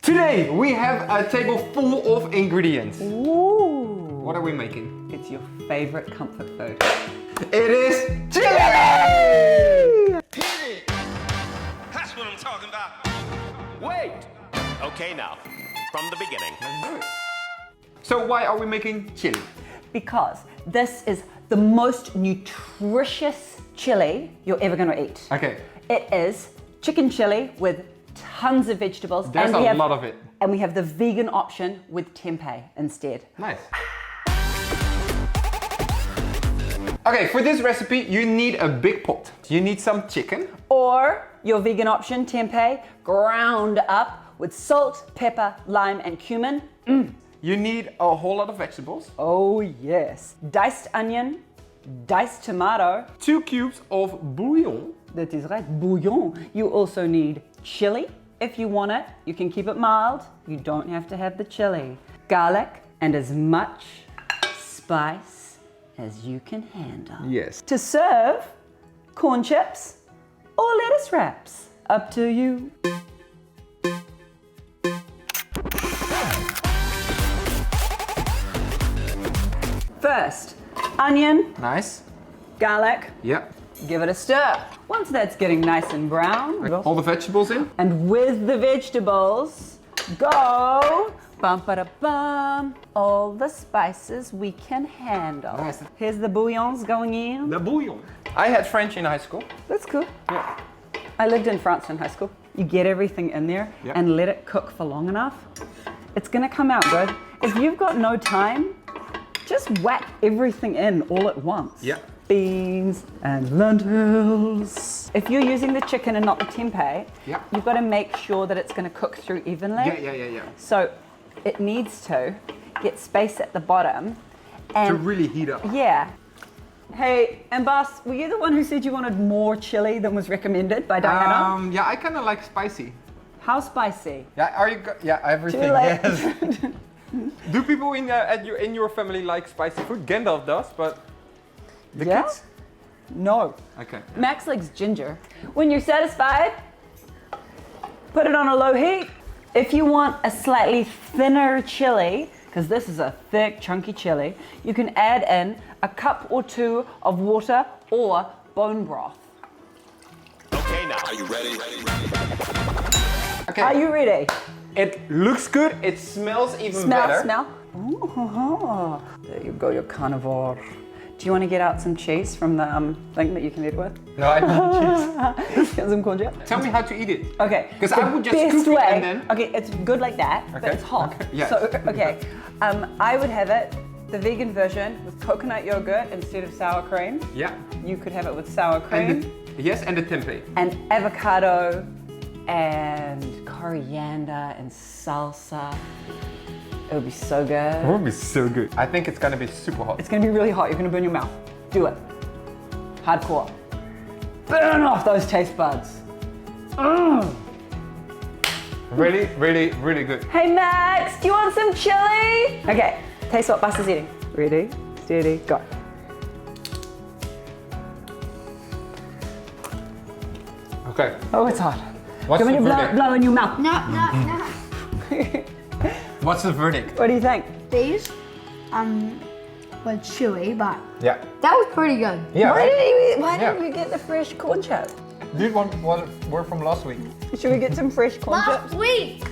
Today we have a table full of ingredients. Ooh. What are we making? It's your favorite comfort food. It is chili! Hit it! That's what I'm talking about. Wait! Okay, now, from the beginning. Let's do it. So why are we making chili? Because this is the most nutritious chili you're ever going to eat. Okay. It is chicken chili with tons of vegetables. There's a lot of it. And we have the vegan option with tempeh instead. Nice. Okay, for this recipe, you need a big pot. You need some chicken. Or your vegan option, tempeh, ground up with salt, pepper, lime, and cumin. You need a whole lot of vegetables. Oh yes. Diced onion, diced tomato. 2 cubes of bouillon. That is right, bouillon. You also need chili. If you want it, you can keep it mild. You don't have to have the chili. Garlic and as much spice as you can handle. Yes. To serve, corn chips or lettuce wraps. Up to you. First, onion, Nice. garlic, Yeah. give it a stir. Once that's getting nice and brown, All the vegetables in. and with the vegetables, go bum-ba-da-bum, all the spices we can handle. Nice. Here's the bouillons going in. The bouillon. I had French in high school. That's cool. Yeah. I lived in France in high school. You get everything in there Yep. and let it cook for long enough. It's gonna come out good. If you've got no time, just whack everything in all at once. Yeah. Beans and lentils. If you're using the chicken and not the tempeh, Yeah. you've got to make sure that it's going to cook through evenly. Yeah. So it needs to get space at the bottom. And To really heat up. yeah. Hey, and Bas, were you the one who said you wanted more chili than was recommended by Diana? Yeah, I kind of like spicy. How spicy? Yeah, are you? Yeah, everything. Too late. Yes. Do people in your family like spicy food? Gandalf does, but the Yeah? kids? No. Okay. Max likes ginger. When you're satisfied, put it on a low heat. If you want a slightly thinner chili, because this is a thick, chunky chili, you can add in a cup or 2 of water or bone broth. Okay, now. Are you ready? Okay. Are you ready? It looks good. It smells even better. Smell. Ooh, there you go, your carnivore. Do you want to get out some cheese from the thing that you can eat with? No, I don't. Get some corn chip? Tell me how to eat it. Okay. 'Cause the I would just best scoop it way- and then- Okay, it's good like that, but Okay, it's hot. okay, yes. So, okay. I would have it, the vegan version, with coconut yogurt instead of sour cream. Yeah. You could have it with sour cream. And yes, and the tempeh. And avocado and coriander and salsa. It would be so good. It would be so good. I think it's gonna be super hot. It's gonna be really hot. You're gonna burn your mouth. Do it. Hardcore. Burn off those taste buds. Really, really, really good. Hey Max, do you want some chili? Okay, taste what Bas is eating. Ready, steady, go. Okay. Oh, it's hot. What's Come on, the you verdict? blow in your mouth. No. What's the verdict? What do you think? These, were chili, but Yeah. that was pretty good. Yeah. Why Yeah. didn't you get the fresh corn chip? Dude, one were from last week. Should we get some fresh corn Last chips? week,